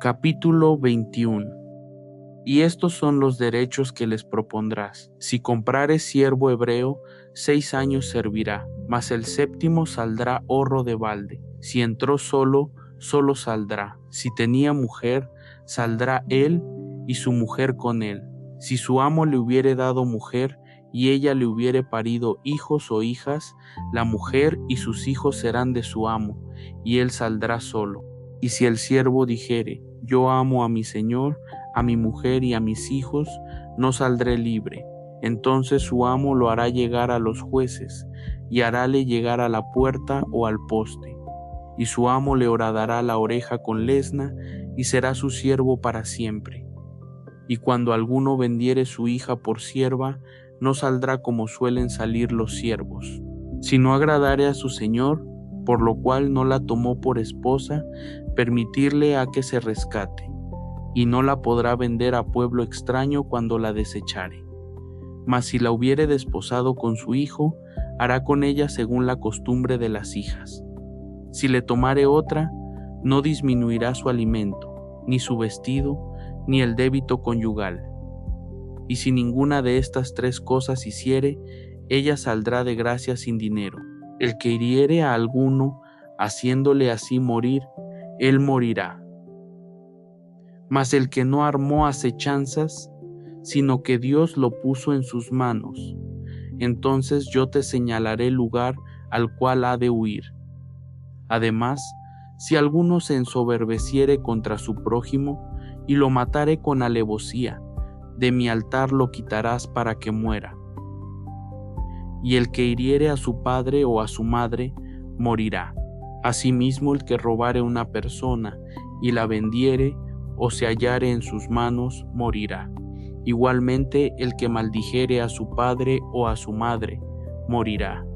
Capítulo 21. Y estos son los derechos que les propondrás. Si comprares siervo hebreo, 6 años servirá, mas el séptimo saldrá horro de balde. Si entró solo, solo saldrá. Si tenía mujer, saldrá él y su mujer con él. Si su amo le hubiere dado mujer, y ella le hubiere parido hijos o hijas, la mujer y sus hijos serán de su amo, y él saldrá solo. Y si el siervo dijere: yo amo a mi señor, a mi mujer y a mis hijos, no saldré libre. Entonces su amo lo hará llegar a los jueces, y harále llegar a la puerta o al poste. Y su amo le horadará la oreja con lesna, y será su siervo para siempre. Y cuando alguno vendiere su hija por sierva, no saldrá como suelen salir los siervos. Si no agradare a su señor, por lo cual no la tomó por esposa, permitirle a que se rescate, y no la podrá vender a pueblo extraño cuando la desechare. Mas si la hubiere desposado con su hijo, hará con ella según la costumbre de las hijas. Si le tomare otra, no disminuirá su alimento, ni su vestido, ni el débito conyugal. Y si ninguna de estas 3 cosas hiciere, ella saldrá de gracia sin dinero. El que hiriere a alguno, haciéndole así morir, él morirá. Mas el que no armó acechanzas, sino que Dios lo puso en sus manos, entonces yo te señalaré el lugar al cual ha de huir. Además, si alguno se ensoberbeciere contra su prójimo, y lo matare con alevosía, de mi altar lo quitarás para que muera. Y el que hiriere a su padre o a su madre, morirá. Asimismo el que robare una persona, y la vendiere, o se hallare en sus manos, morirá. Igualmente el que maldijere a su padre o a su madre, morirá.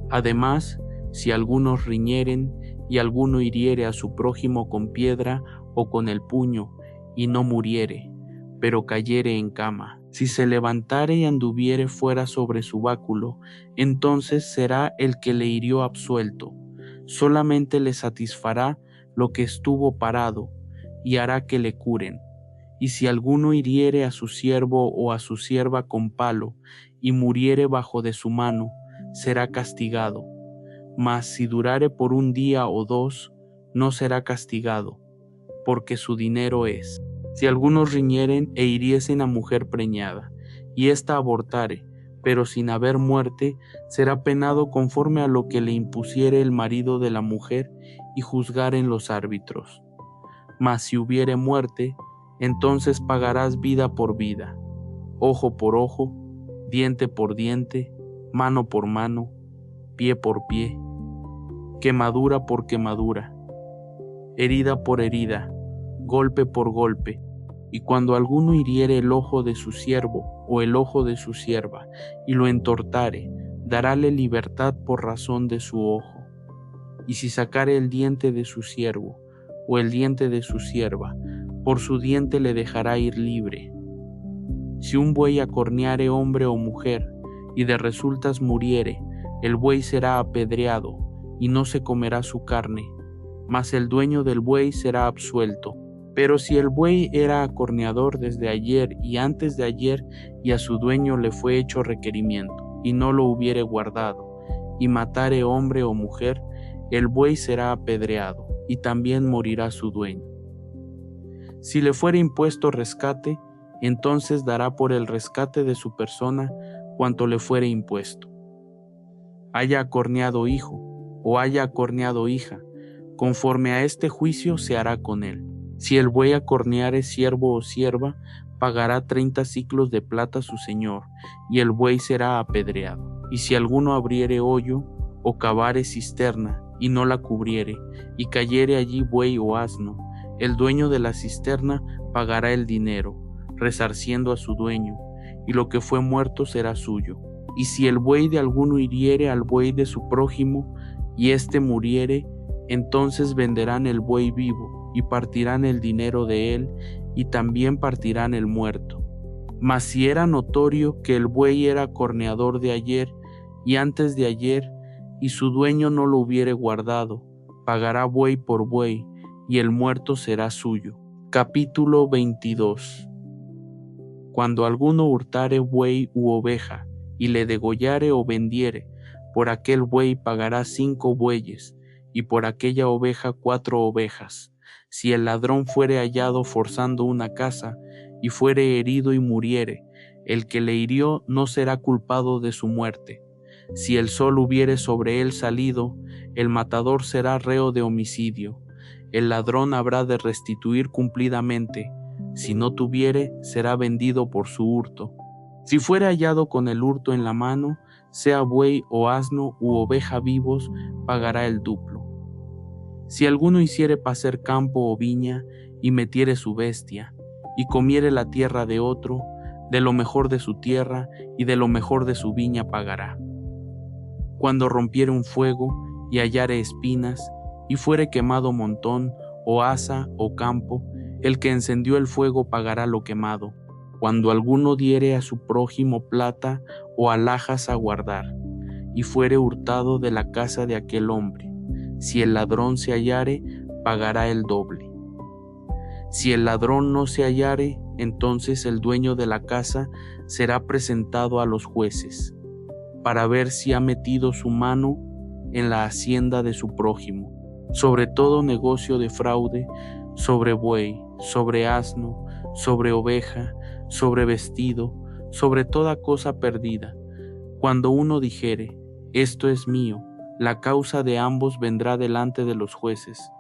Además, si algunos riñeren, y alguno hiriere a su prójimo con piedra o con el puño, y no muriere, pero cayere en cama, si se levantare y anduviere fuera sobre su báculo, entonces será el que le hirió absuelto. Solamente le satisfará lo que estuvo parado, y hará que le curen. Y si alguno hiriere a su siervo o a su sierva con palo, y muriere bajo de su mano, será castigado. Mas si durare por 1 día o 2, no será castigado, porque su dinero es. Si algunos riñeren e hiriesen a mujer preñada, y ésta abortare, pero sin haber muerte, será penado conforme a lo que le impusiere el marido de la mujer, y juzgaren los árbitros. Mas si hubiere muerte, entonces pagarás vida por vida, ojo por ojo, diente por diente, mano por mano, pie por pie, quemadura por quemadura, herida por herida, golpe por golpe. Y cuando alguno hiriere el ojo de su siervo o el ojo de su sierva, y lo entortare, darále libertad por razón de su ojo. Y si sacare el diente de su siervo o el diente de su sierva, por su diente le dejará ir libre. Si un buey acorneare hombre o mujer, y de resultas muriere, el buey será apedreado, y no se comerá su carne, mas el dueño del buey será absuelto. Pero si el buey era acorneador desde ayer y antes de ayer, y a su dueño le fue hecho requerimiento, y no lo hubiere guardado, y matare hombre o mujer, el buey será apedreado, y también morirá su dueño. Si le fuere impuesto rescate, entonces dará por el rescate de su persona cuanto le fuere impuesto. Haya acorneado hijo, o haya acorneado hija, conforme a este juicio se hará con él. Si el buey acorneare siervo o sierva, pagará 30 siclos de plata a su señor, y el buey será apedreado. Y si alguno abriere hoyo, o cavare cisterna, y no la cubriere, y cayere allí buey o asno, el dueño de la cisterna pagará el dinero, resarciendo a su dueño, y lo que fue muerto será suyo. Y si el buey de alguno hiriere al buey de su prójimo, y éste muriere, entonces venderán el buey vivo, y partirán el dinero de él, y también partirán el muerto. Mas si era notorio que el buey era corneador de ayer y antes de ayer, y su dueño no lo hubiere guardado, pagará buey por buey, y el muerto será suyo. Capítulo 22. Cuando alguno hurtare buey u oveja, y le degollare o vendiere, por aquel buey pagará 5 bueyes, y por aquella oveja 4 ovejas. Si el ladrón fuere hallado forzando una casa, y fuere herido y muriere, el que le hirió no será culpado de su muerte. Si el sol hubiere sobre él salido, el matador será reo de homicidio. El ladrón habrá de restituir cumplidamente. Si no tuviere, será vendido por su hurto. Si fuere hallado con el hurto en la mano, sea buey o asno u oveja vivos, pagará el duplo. Si alguno hiciere pacer campo o viña, y metiere su bestia, y comiere la tierra de otro, de lo mejor de su tierra y de lo mejor de su viña pagará. Cuando rompiere un fuego, y hallare espinas, y fuere quemado montón, o haza, o campo, el que encendió el fuego pagará lo quemado. Cuando alguno diere a su prójimo plata o alhajas a guardar, y fuere hurtado de la casa de aquel hombre, si el ladrón se hallare, pagará el doble. Si el ladrón no se hallare, entonces el dueño de la casa será presentado a los jueces, para ver si ha metido su mano en la hacienda de su prójimo. Sobre todo negocio de fraude, sobre buey, sobre asno, sobre oveja, sobre vestido, sobre toda cosa perdida. Cuando uno dijere, esto es mío, la causa de ambos vendrá delante de los jueces,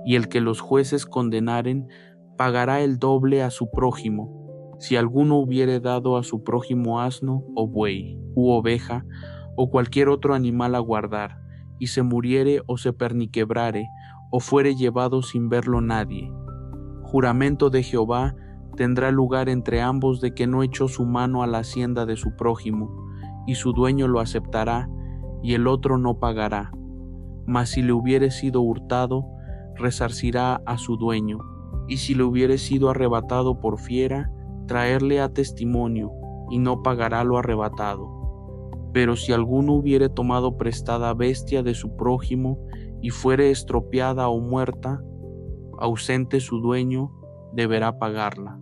y el que los jueces condenaren, pagará el doble a su prójimo. Si alguno hubiere dado a su prójimo asno, o buey, u oveja, o cualquier otro animal a guardar, y se muriere o se perniquebrare, o fuere llevado sin verlo nadie, juramento de Jehová tendrá lugar entre ambos de que no echó su mano a la hacienda de su prójimo, y su dueño lo aceptará, y el otro no pagará. Mas si le hubiere sido hurtado, resarcirá a su dueño, y si le hubiere sido arrebatado por fiera, traerle a testimonio, y no pagará lo arrebatado. Pero si alguno hubiere tomado prestada bestia de su prójimo, y fuere estropeada o muerta, ausente su dueño, deberá pagarla.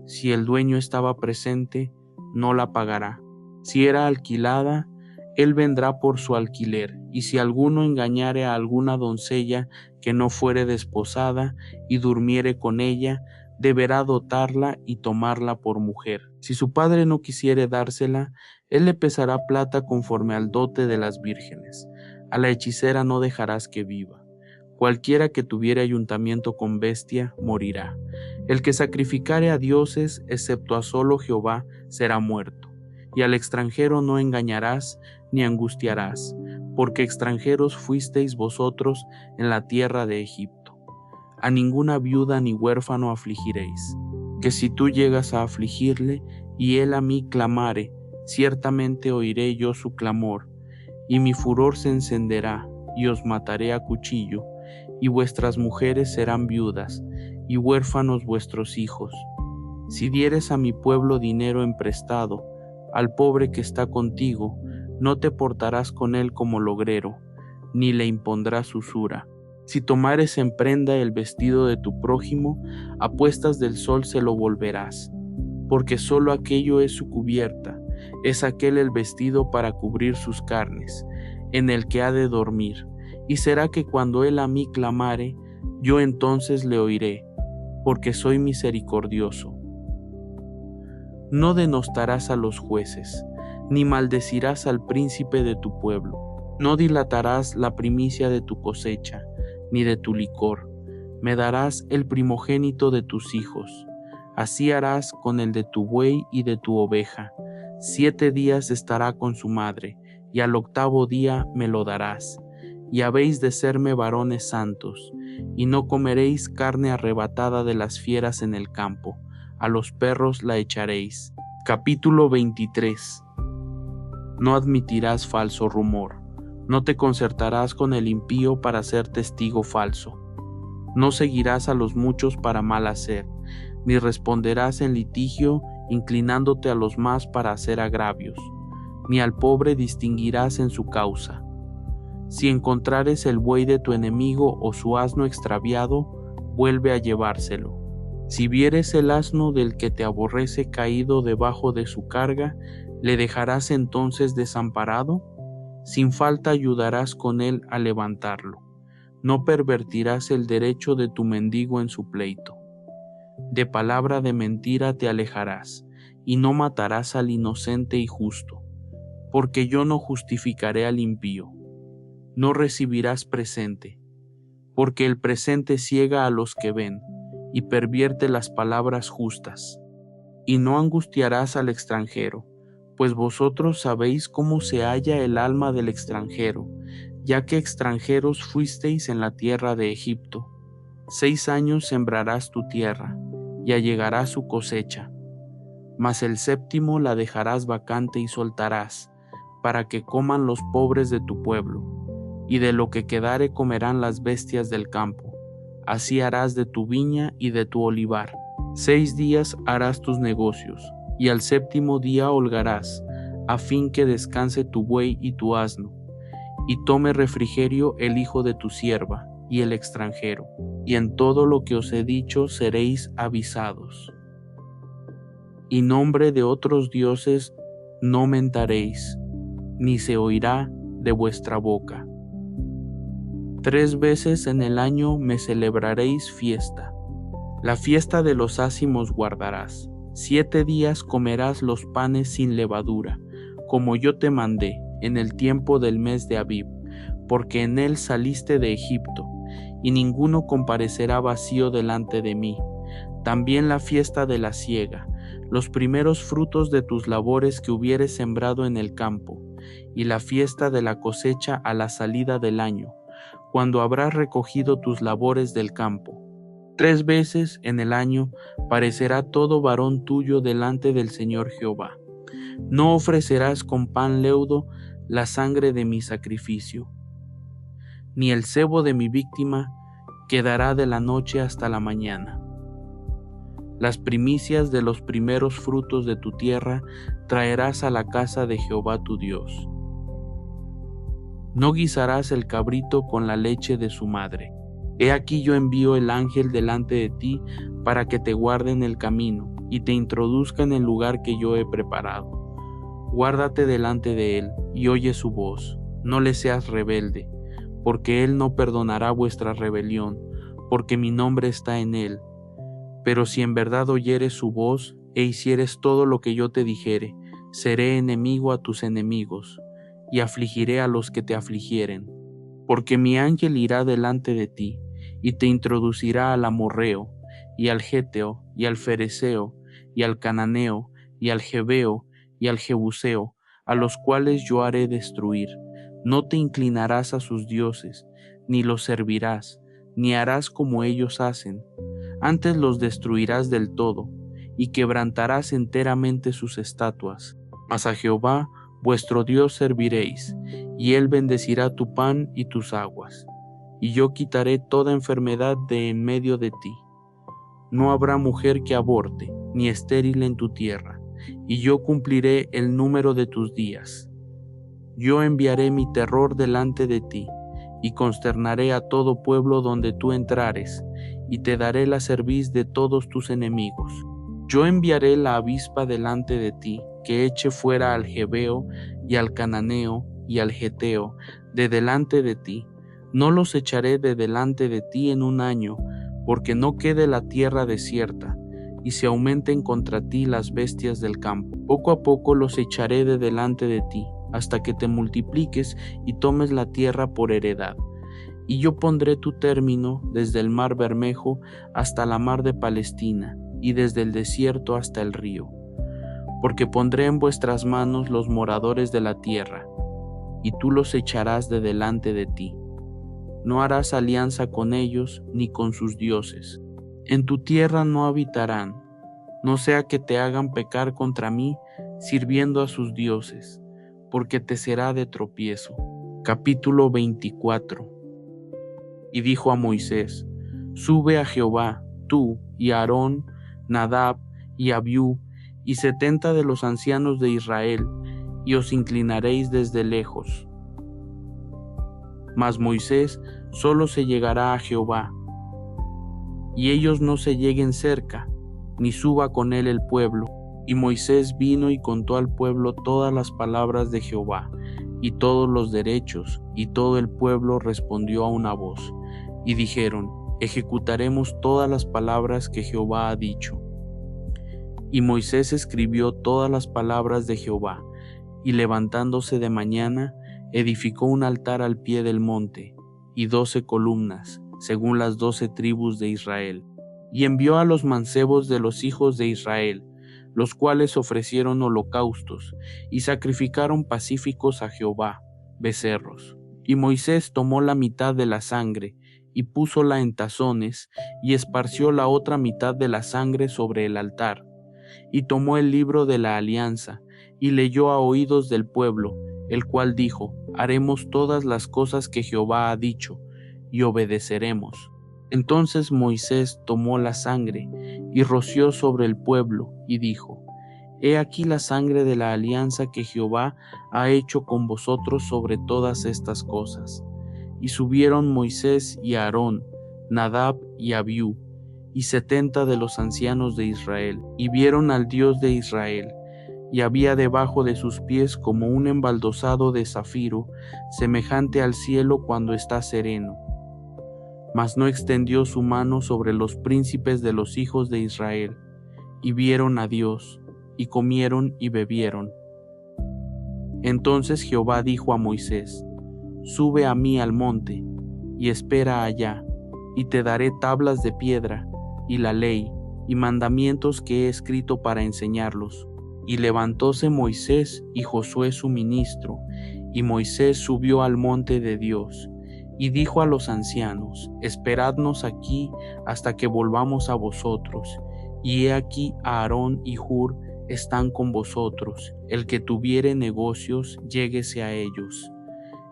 Si el dueño estaba presente, no la pagará. Si era alquilada, él vendrá por su alquiler. Y si alguno engañare a alguna doncella que no fuere desposada, y durmiere con ella, deberá dotarla y tomarla por mujer. Si su padre no quisiere dársela, él le pesará plata conforme al dote de las vírgenes. A la hechicera no dejarás que viva. Cualquiera que tuviere ayuntamiento con bestia, morirá. El que sacrificare a dioses, excepto a solo Jehová, será muerto. Y al extranjero no engañarás, ni angustiarás, porque extranjeros fuisteis vosotros en la tierra de Egipto. A ninguna viuda ni huérfano afligiréis, que si tú llegas a afligirle, y él a mí clamare, ciertamente oiré yo su clamor, y mi furor se encenderá, y os mataré a cuchillo, y vuestras mujeres serán viudas, y huérfanos vuestros hijos. Si dieres a mi pueblo dinero emprestado, al pobre que está contigo, no te portarás con él como logrero, ni le impondrás usura. Si tomares en prenda el vestido de tu prójimo, a puestas del sol se lo volverás, porque solo aquello es su cubierta, es aquel el vestido para cubrir sus carnes, en el que ha de dormir. Y será que cuando él a mí clamare, yo entonces le oiré, porque soy misericordioso. No denostarás a los jueces, ni maldecirás al príncipe de tu pueblo. No dilatarás la primicia de tu cosecha, ni de tu licor. Me darás el primogénito de tus hijos. Así harás con el de tu buey y de tu oveja. 7 días estará con su madre, y al 8º día me lo darás. Y habéis de serme varones santos, y no comeréis carne arrebatada de las fieras en el campo, a los perros la echaréis. Capítulo 23. No admitirás falso rumor, no te concertarás con el impío para ser testigo falso. No seguirás a los muchos para mal hacer, ni responderás en litigio inclinándote a los más para hacer agravios, ni al pobre distinguirás en su causa. Si encontrares el buey de tu enemigo o su asno extraviado, vuelve a llevárselo. Si vieres el asno del que te aborrece caído debajo de su carga, ¿le dejarás entonces desamparado? Sin falta ayudarás con él a levantarlo. No pervertirás el derecho de tu mendigo en su pleito. De palabra de mentira te alejarás, y no matarás al inocente y justo, porque yo no justificaré al impío. No recibirás presente, porque el presente ciega a los que ven, y pervierte las palabras justas. Y no angustiarás al extranjero, pues vosotros sabéis cómo se halla el alma del extranjero, ya que extranjeros fuisteis en la tierra de Egipto. 6 años sembrarás tu tierra, y allegará su cosecha. Mas el séptimo la dejarás vacante y soltarás, para que coman los pobres de tu pueblo, y de lo que quedare comerán las bestias del campo. Así harás de tu viña y de tu olivar. 6 días harás tus negocios, y al séptimo día holgarás, a fin que descanse tu buey y tu asno, y tome refrigerio el hijo de tu sierva y el extranjero, y en todo lo que os he dicho seréis avisados. Y nombre de otros dioses no mentaréis, ni se oirá de vuestra boca. 3 veces en el año me celebraréis fiesta. La fiesta de los ázimos guardarás. 7 días comerás los panes sin levadura, como yo te mandé, en el tiempo del mes de Abib, porque en él saliste de Egipto, y ninguno comparecerá vacío delante de mí. También la fiesta de la siega, los primeros frutos de tus labores que hubieres sembrado en el campo, y la fiesta de la cosecha a la salida del año, cuando habrás recogido tus labores del campo. 3 veces en el año parecerá todo varón tuyo delante del Señor Jehová. No ofrecerás con pan leudo la sangre de mi sacrificio, ni el sebo de mi víctima quedará de la noche hasta la mañana. Las primicias de los primeros frutos de tu tierra traerás a la casa de Jehová tu Dios. No guisarás el cabrito con la leche de su madre. He aquí yo envío el ángel delante de ti para que te guarde en el camino y te introduzca en el lugar que yo he preparado. Guárdate delante de él y oye su voz. No le seas rebelde, porque él no perdonará vuestra rebelión, porque mi nombre está en él. Pero si en verdad oyeres su voz e hicieres todo lo que yo te dijere, seré enemigo a tus enemigos, y afligiré a los que te afligieren. Porque mi ángel irá delante de ti, y te introducirá al amorreo, y al geteo, y al fereceo, y al cananeo, y al jebeo, y al jebuseo, a los cuales yo haré destruir. No te inclinarás a sus dioses, ni los servirás, ni harás como ellos hacen. Antes los destruirás del todo, y quebrantarás enteramente sus estatuas. Mas a Jehová vuestro Dios serviréis, y él bendecirá tu pan y tus aguas. Y yo quitaré toda enfermedad de en medio de ti. No habrá mujer que aborte, ni estéril en tu tierra, y yo cumpliré el número de tus días. Yo enviaré mi terror delante de ti, y consternaré a todo pueblo donde tú entrares, y te daré la cerviz de todos tus enemigos. Yo enviaré la avispa delante de ti, que eche fuera al jebeo, y al cananeo, y al geteo, de delante de ti. No los echaré de delante de ti en un año, porque no quede la tierra desierta, y se aumenten contra ti las bestias del campo. Poco a poco los echaré de delante de ti, hasta que te multipliques y tomes la tierra por heredad. Y yo pondré tu término desde el mar Bermejo hasta la mar de Palestina, y desde el desierto hasta el río. Porque pondré en vuestras manos los moradores de la tierra, y tú los echarás de delante de ti. No harás alianza con ellos ni con sus dioses. En tu tierra no habitarán, no sea que te hagan pecar contra mí sirviendo a sus dioses, porque te será de tropiezo. Capítulo 24. Y dijo a Moisés: Sube a Jehová, tú y Aarón, Nadab y Abiú, y 70 de los ancianos de Israel, y os inclinaréis desde lejos. Mas Moisés solo se llegará a Jehová. y ellos no se lleguen cerca, ni suba con él el pueblo. Y Moisés vino y contó al pueblo todas las palabras de Jehová, y todos los derechos, y todo el pueblo respondió a una voz, y dijeron: ejecutaremos todas las palabras que Jehová ha dicho. Y Moisés escribió todas las palabras de Jehová, y levantándose de mañana, edificó un altar al pie del monte, y 12 columnas, según las 12 tribus de Israel, y envió a los mancebos de los hijos de Israel, los cuales ofrecieron holocaustos, y sacrificaron pacíficos a Jehová, becerros. Y Moisés tomó la mitad de la sangre, y púsola en tazones, y esparció la otra mitad de la sangre sobre el altar. Y tomó el libro de la alianza, y leyó a oídos del pueblo, el cual dijo: haremos todas las cosas que Jehová ha dicho, y obedeceremos. Entonces Moisés tomó la sangre, y roció sobre el pueblo, y dijo: he aquí la sangre de la alianza que Jehová ha hecho con vosotros sobre todas estas cosas. Y subieron Moisés y Aarón, Nadab y Abiú, y 70 de los ancianos de Israel, y vieron al Dios de Israel. Y había debajo de sus pies como un embaldosado de zafiro, semejante al cielo cuando está sereno. Mas no extendió su mano sobre los príncipes de los hijos de Israel, y vieron a Dios, y comieron y bebieron. Entonces Jehová dijo a Moisés: sube a mí al monte, y espera allá, y te daré tablas de piedra, y la ley, y mandamientos que he escrito para enseñarlos. Y levantóse Moisés y Josué su ministro, y Moisés subió al monte de Dios, y dijo a los ancianos: esperadnos aquí hasta que volvamos a vosotros. Y he aquí Aarón y Hur están con vosotros, el que tuviere negocios, lléguese a ellos.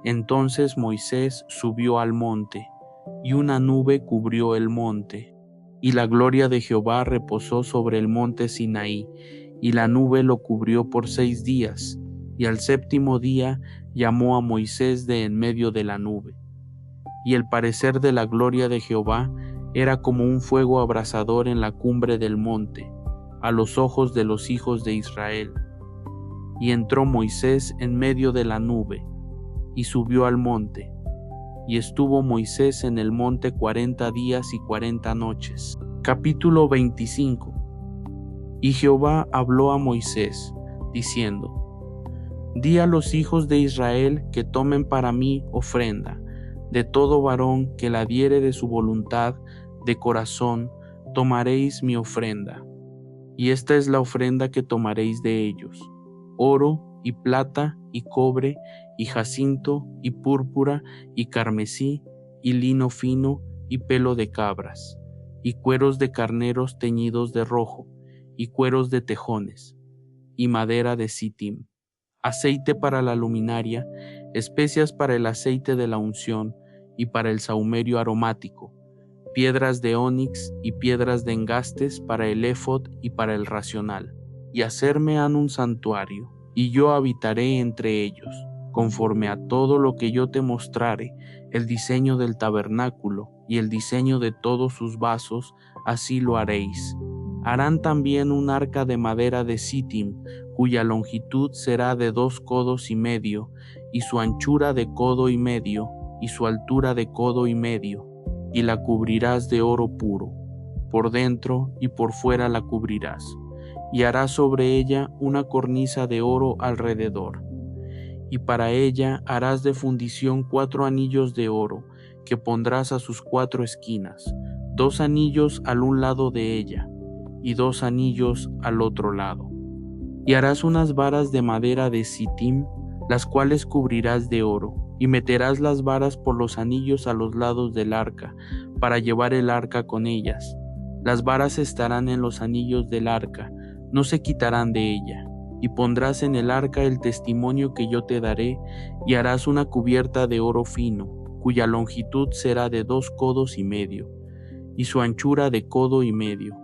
Entonces Moisés subió al monte, y una nube cubrió el monte, y la gloria de Jehová reposó sobre el monte Sinaí, y la nube lo cubrió por 6 días, y al 7º día llamó a Moisés de en medio de la nube. Y el parecer de la gloria de Jehová era como un fuego abrasador en la cumbre del monte, a los ojos de los hijos de Israel. Y entró Moisés en medio de la nube, y subió al monte, y estuvo Moisés en el monte 40 días y 40 noches. Capítulo 25. Y Jehová habló a Moisés, diciendo: di a los hijos de Israel que tomen para mí ofrenda, de todo varón que la diere de su voluntad, de corazón, tomaréis mi ofrenda. Y esta es la ofrenda que tomaréis de ellos: oro, y plata, y cobre, y jacinto, y púrpura, y carmesí, y lino fino, y pelo de cabras, y cueros de carneros teñidos de rojo, y cueros de tejones, y madera de sitim, aceite para la luminaria, especias para el aceite de la unción, y para el sahumerio aromático, piedras de onix y piedras de engastes para el éfod y para el racional. Y hacerme han un santuario, y yo habitaré entre ellos, conforme a todo lo que yo te mostrare, el diseño del tabernáculo y el diseño de todos sus vasos, así lo haréis. Harán también un arca de madera de sitim, cuya longitud será de 2 codos y medio, y su anchura de codo y medio, y su altura de codo y medio, y la cubrirás de oro puro, por dentro y por fuera la cubrirás, y harás sobre ella una cornisa de oro alrededor. Y para ella harás de fundición 4 anillos de oro, que pondrás a sus 4 esquinas, 2 anillos al un lado de ella, y 2 anillos al otro lado. Y harás unas varas de madera de sitim, las cuales cubrirás de oro, y meterás las varas por los anillos a los lados del arca, para llevar el arca con ellas. Las varas estarán en los anillos del arca, no se quitarán de ella. Y pondrás en el arca el testimonio que yo te daré, y harás una cubierta de oro fino, cuya longitud será de 2 codos y medio, y su anchura de codo y medio.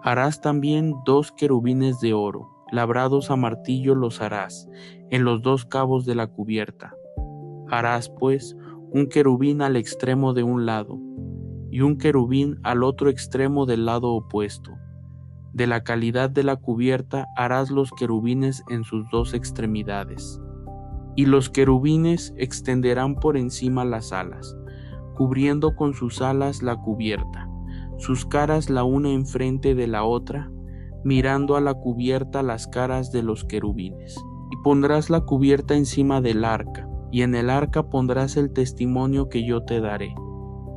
Harás también 2 querubines de oro, labrados a martillo los harás, en los 2 cabos de la cubierta. Harás, pues, un querubín al extremo de un lado, y un querubín al otro extremo del lado opuesto. De la calidad de la cubierta harás los querubines en sus dos extremidades. Y los querubines extenderán por encima las alas, cubriendo con sus alas la cubierta, sus caras la una enfrente de la otra, mirando a la cubierta las caras de los querubines. Y pondrás la cubierta encima del arca, y en el arca pondrás el testimonio que yo te daré.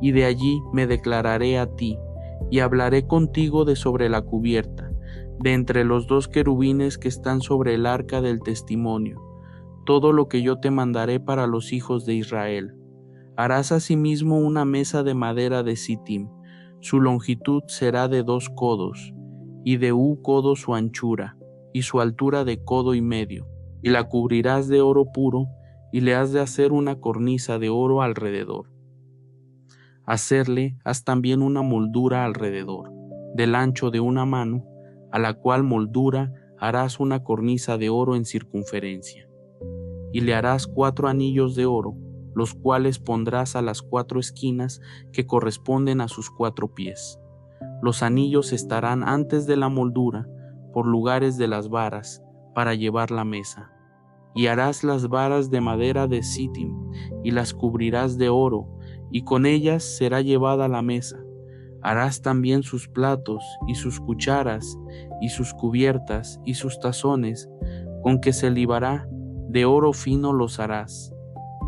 Y de allí me declararé a ti, y hablaré contigo de sobre la cubierta, de entre los dos querubines que están sobre el arca del testimonio, todo lo que yo te mandaré para los hijos de Israel. Harás asimismo una mesa de madera de sitim, su longitud será de 2 codos, y de 1 codo su anchura, y su altura de codo y medio, y la cubrirás de oro puro, y le has de hacer una cornisa de oro alrededor. Haz también una moldura alrededor, del ancho de 1 mano, a la cual moldura harás una cornisa de oro en circunferencia. Y le harás 4 anillos de oro, los cuales pondrás a las 4 esquinas que corresponden a sus 4 pies. Los anillos estarán antes de la moldura, por lugares de las varas, para llevar la mesa. Y harás las varas de madera de sitim, y las cubrirás de oro, y con ellas será llevada la mesa. Harás también sus platos, y sus cucharas, y sus cubiertas, y sus tazones, con que se libará, de oro fino los harás.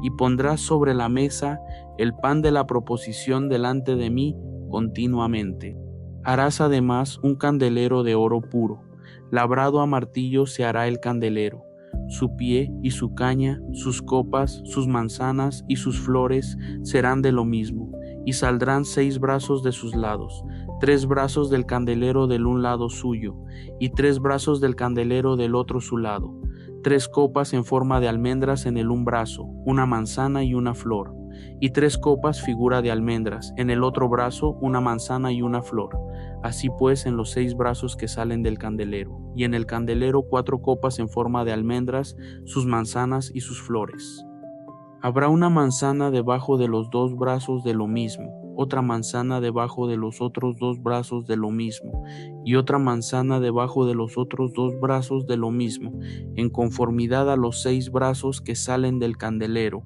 Y pondrás sobre la mesa el pan de la proposición delante de mí continuamente. Harás además un candelero de oro puro, labrado a martillo se hará el candelero. Su pie y su caña, sus copas, sus manzanas y sus flores serán de lo mismo, y saldrán 6 brazos de sus lados, 3 brazos del candelero del un lado suyo, y 3 brazos del candelero del otro su lado, 3 copas en forma de almendras en el un brazo, una manzana y una flor, y 3 copas figura de almendras, en el otro brazo una manzana y una flor. Así pues en los 6 brazos que salen del candelero, y en el candelero 4 copas en forma de almendras, sus manzanas y sus flores. Habrá una manzana debajo de los 2 brazos de lo mismo, otra manzana debajo de los otros 2 brazos de lo mismo, y otra manzana debajo de los otros 2 brazos de lo mismo, en conformidad a los 6 brazos que salen del candelero.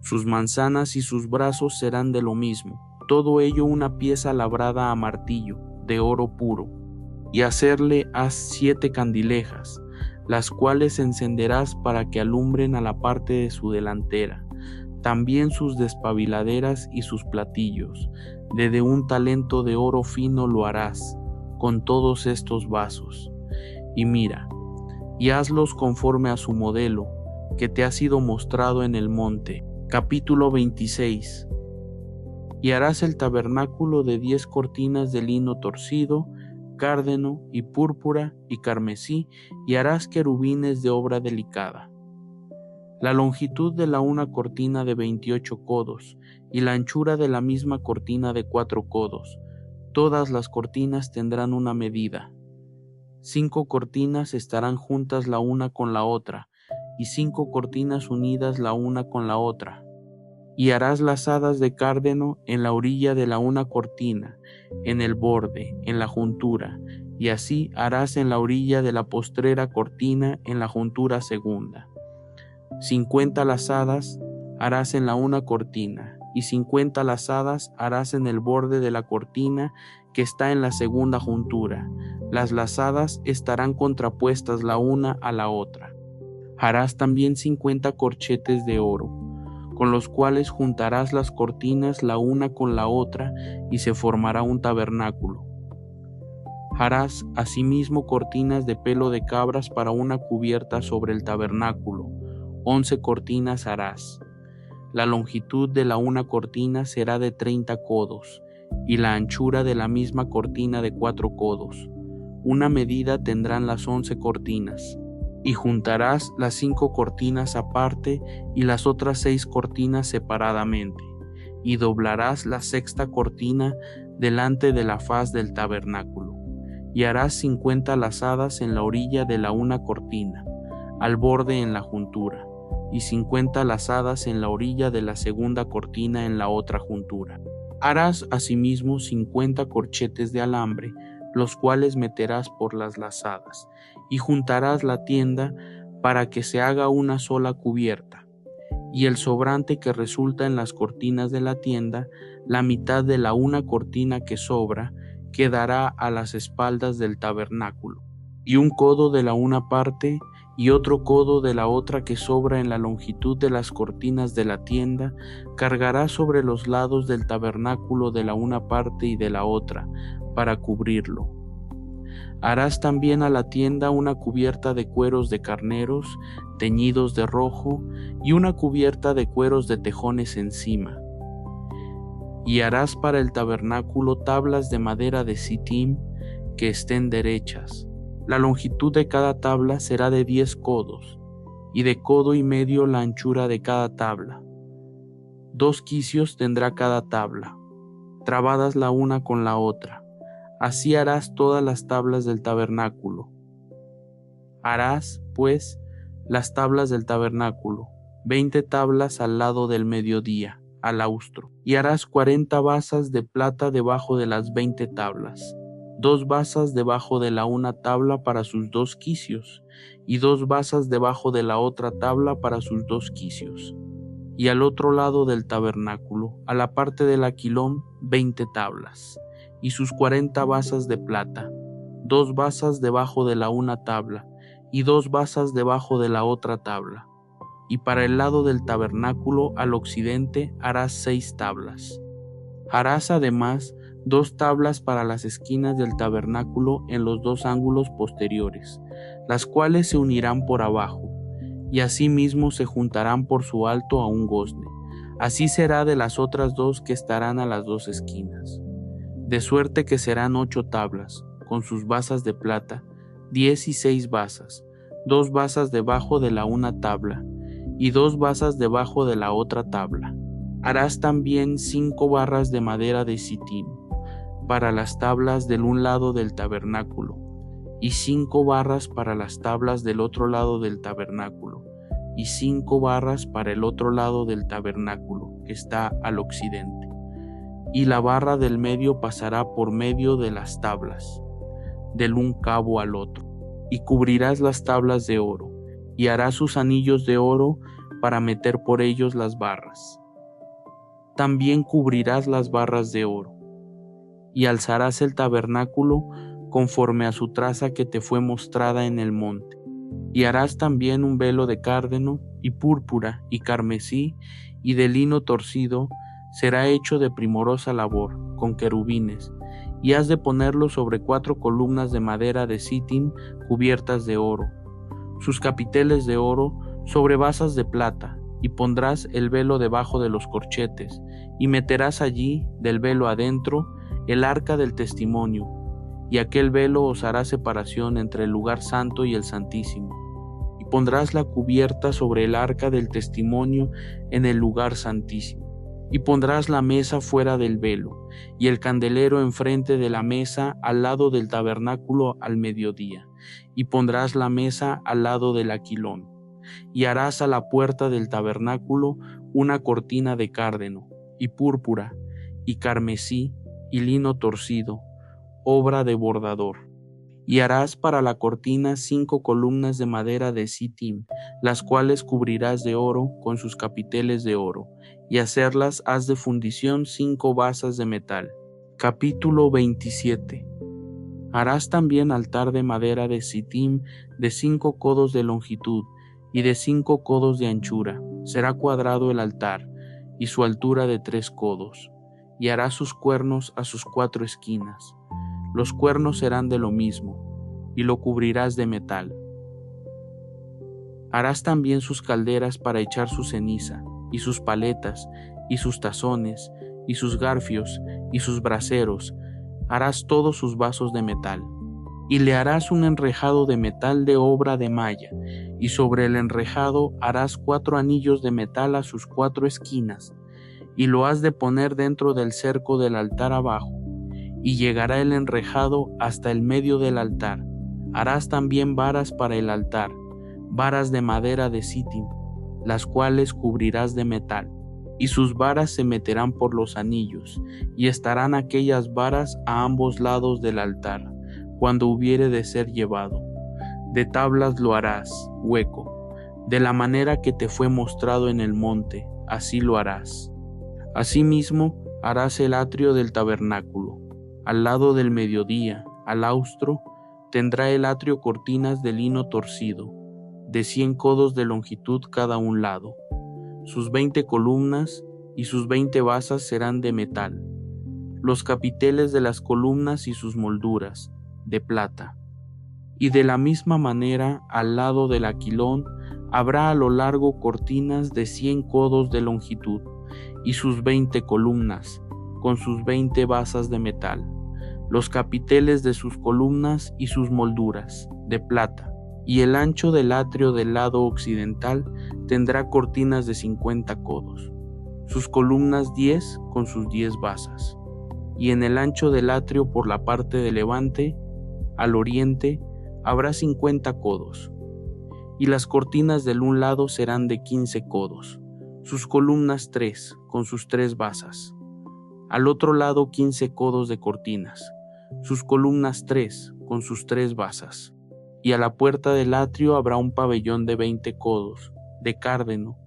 Sus manzanas y sus brazos serán de lo mismo, todo ello una pieza labrada a martillo, de oro puro. Y haz 7 candilejas, las cuales encenderás para que alumbren a la parte de su delantera. También sus despabiladeras y sus platillos, de 1 talento de oro fino lo harás, con todos estos vasos. Y mira, y hazlos conforme a su modelo, que te ha sido mostrado en el monte. Capítulo 26. Y harás el tabernáculo de 10 cortinas de lino torcido, cárdeno y púrpura y carmesí, y harás querubines de obra delicada. La longitud de la una cortina de 28 codos, y la anchura de la misma cortina de 4 codos. Todas las cortinas tendrán una medida. 5 cortinas estarán juntas la una con la otra, y 5 cortinas unidas la una con la otra. Y harás lazadas de cárdeno en la orilla de la una cortina, en el borde, en la juntura, y así harás en la orilla de la postrera cortina, en la juntura segunda. 50 lazadas harás en la una cortina, y 50 lazadas harás en el borde de la cortina que está en la segunda juntura. Las lazadas estarán contrapuestas la una a la otra. Harás también 50 corchetes de oro, con los cuales juntarás las cortinas la una con la otra, y se formará un tabernáculo. Harás asimismo cortinas de pelo de cabras para una cubierta sobre el tabernáculo. 11 cortinas harás. La longitud de la una cortina será de 30 codos, y la anchura de la misma cortina de 4 codos. Una medida tendrán las 11 cortinas. Y juntarás las 5 cortinas aparte y las otras 6 cortinas separadamente, y doblarás la 6ª cortina delante de la faz del tabernáculo, y harás 50 lazadas en la orilla de la una cortina, al borde en la juntura, y 50 lazadas en la orilla de la segunda cortina en la otra juntura. Harás asimismo 50 corchetes de alambre, los cuales meterás por las lazadas, y juntarás la tienda para que se haga una sola cubierta, y el sobrante que resulta en las cortinas de la tienda, la mitad de la una cortina que sobra, quedará a las espaldas del tabernáculo, y un codo de la una parte y otro codo de la otra que sobra en la longitud de las cortinas de la tienda, cargará sobre los lados del tabernáculo de la una parte y de la otra, para cubrirlo. Harás también a la tienda una cubierta de cueros de carneros, teñidos de rojo, y una cubierta de cueros de tejones encima. Y harás para el tabernáculo tablas de madera de sitim que estén derechas. La longitud de cada tabla será de 10 codos, y de codo y medio la anchura de cada tabla. 2 quicios tendrá cada tabla, trabadas la una con la otra. Así harás todas las tablas del tabernáculo. Harás, pues, las tablas del tabernáculo, 20 tablas al lado del mediodía, al austro, y harás 40 basas de plata debajo de las 20 tablas. 2 basas debajo de la una tabla para sus 2 quicios, y 2 basas debajo de la otra tabla para sus 2 quicios. Y al otro lado del tabernáculo, a la parte del aquilón, 20 tablas, y sus 40 basas de plata, 2 basas debajo de la una tabla, y 2 basas debajo de la otra tabla. Y para el lado del tabernáculo al occidente harás 6 tablas. Harás además 2 tablas para las esquinas del tabernáculo en los 2 ángulos posteriores, las cuales se unirán por abajo, y asimismo se juntarán por su alto a un gozne. Así será de las otras 2 que estarán a las 2 esquinas. De suerte que serán 8 tablas, con sus basas de plata, 10 y 6 basas, 2 basas debajo de la una tabla, y 2 basas debajo de la otra tabla. Harás también 5 barras de madera de sitim, para las tablas del un lado del tabernáculo, y 5 barras para las tablas del otro lado del tabernáculo, y 5 barras para el otro lado del tabernáculo, que está al occidente. Y la barra del medio pasará por medio de las tablas, del un cabo al otro, y cubrirás las tablas de oro, y harás sus anillos de oro para meter por ellos las barras. También cubrirás las barras de oro, y alzarás el tabernáculo conforme a su traza que te fue mostrada en el monte. Y harás también un velo de cárdeno, y púrpura, y carmesí, y de lino torcido, será hecho de primorosa labor, con querubines, y has de ponerlo sobre 4 columnas de madera de sitim cubiertas de oro, sus capiteles de oro sobre basas de plata, y pondrás el velo debajo de los corchetes, y meterás allí, del velo adentro, el arca del testimonio, y aquel velo os hará separación entre el lugar santo y el santísimo. Y pondrás la cubierta sobre el arca del testimonio en el lugar santísimo. Y pondrás la mesa fuera del velo, y el candelero enfrente de la mesa al lado del tabernáculo al mediodía, y pondrás la mesa al lado del aquilón. Y harás a la puerta del tabernáculo una cortina de cárdeno, y púrpura, y carmesí, y lino torcido, obra de bordador. Y harás para la cortina 5 columnas de madera de sitim, las cuales cubrirás de oro con sus capiteles de oro, y hacerlas haz de fundición 5 basas de metal. Capítulo 27. Harás también altar de madera de sitim de 5 codos de longitud y de 5 codos de anchura. Será cuadrado el altar, y su altura de 3 codos, y harás sus cuernos a sus 4 esquinas. Los cuernos serán de lo mismo, y lo cubrirás de metal. Harás también sus calderas para echar su ceniza, y sus paletas, y sus tazones, y sus garfios, y sus braseros. Harás todos sus vasos de metal. Y le harás un enrejado de metal de obra de malla, y sobre el enrejado harás 4 anillos de metal a sus 4 esquinas, y lo has de poner dentro del cerco del altar abajo, y llegará el enrejado hasta el medio del altar. Harás también varas para el altar, varas de madera de sitim, las cuales cubrirás de metal. y sus varas se meterán por los anillos, y estarán aquellas varas a ambos lados del altar, cuando hubiere de ser llevado. De tablas lo harás, hueco, de la manera que te fue mostrado en el monte, así lo harás. Asimismo harás el atrio del tabernáculo. Al lado del mediodía, al austro, tendrá el atrio cortinas de lino torcido, de 100 codos de longitud cada un lado. Sus 20 columnas y sus 20 basas serán de metal. Los capiteles de las columnas y sus molduras, de plata. Y de la misma manera, al lado del aquilón, habrá a lo largo cortinas de 100 codos de longitud, y sus 20 columnas, con sus 20 basas de metal. Los capiteles de sus columnas y sus molduras, de plata. Y el ancho del atrio del lado occidental tendrá cortinas de 50 codos. Sus columnas 10 con sus 10 basas. Y en el ancho del atrio por la parte de levante, al oriente, habrá 50 codos. Y las cortinas del un lado serán de 15 codos. Sus columnas 3 con sus 3 basas. Al otro lado 15 codos de cortinas. Sus columnas 3 con sus 3 basas. Y a la puerta del atrio habrá un pabellón de 20 codos, de cárdeno,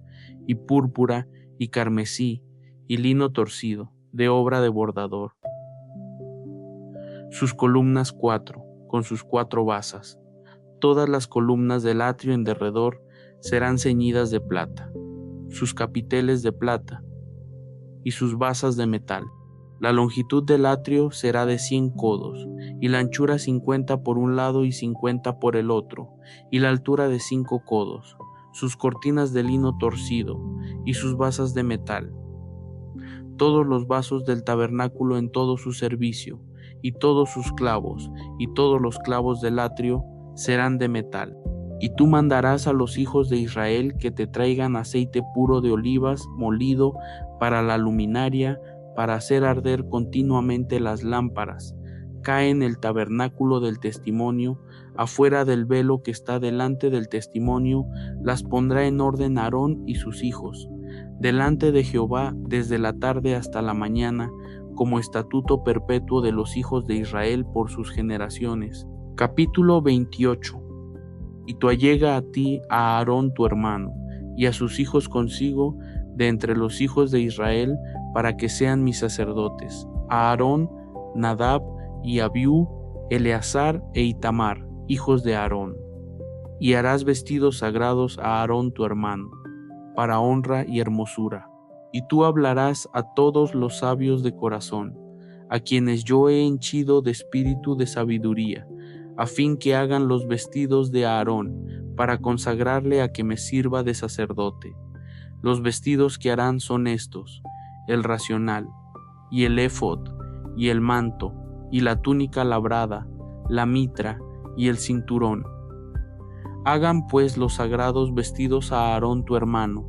y púrpura, y carmesí, y lino torcido, de obra de bordador. Sus columnas 4, con sus 4 basas. Todas las columnas del atrio en derredor serán ceñidas de plata, sus capiteles de plata, y sus basas de metal. La longitud del atrio será de 100 codos, y la anchura 50 por un lado y 50 por el otro, y la altura de 5 codos, sus cortinas de lino torcido, y sus basas de metal. Todos los vasos del tabernáculo en todo su servicio, y todos sus clavos, y todos los clavos del atrio serán de metal. Y tú mandarás a los hijos de Israel que te traigan aceite puro de olivas molido para la luminaria, para hacer arder continuamente las lámparas. Cae en el tabernáculo del testimonio, afuera del velo que está delante del testimonio, las pondrá en orden Aarón y sus hijos, delante de Jehová desde la tarde hasta la mañana, como estatuto perpetuo de los hijos de Israel por sus generaciones. Capítulo 28. Y tú allega a ti a Aarón tu hermano, y a sus hijos consigo, de entre los hijos de Israel, para que sean mis sacerdotes, a Aarón, Nadab y Abiú, Eleazar e Itamar, hijos de Aarón. Y harás vestidos sagrados a Aarón tu hermano, para honra y hermosura. Y tú hablarás a todos los sabios de corazón, a quienes yo he henchido de espíritu de sabiduría, a fin que hagan los vestidos de Aarón, para consagrarle a que me sirva de sacerdote. Los vestidos que harán son estos: el racional, y el éfod, y el manto, y la túnica labrada, la mitra, y el cinturón. Hagan pues los sagrados vestidos a Aarón tu hermano,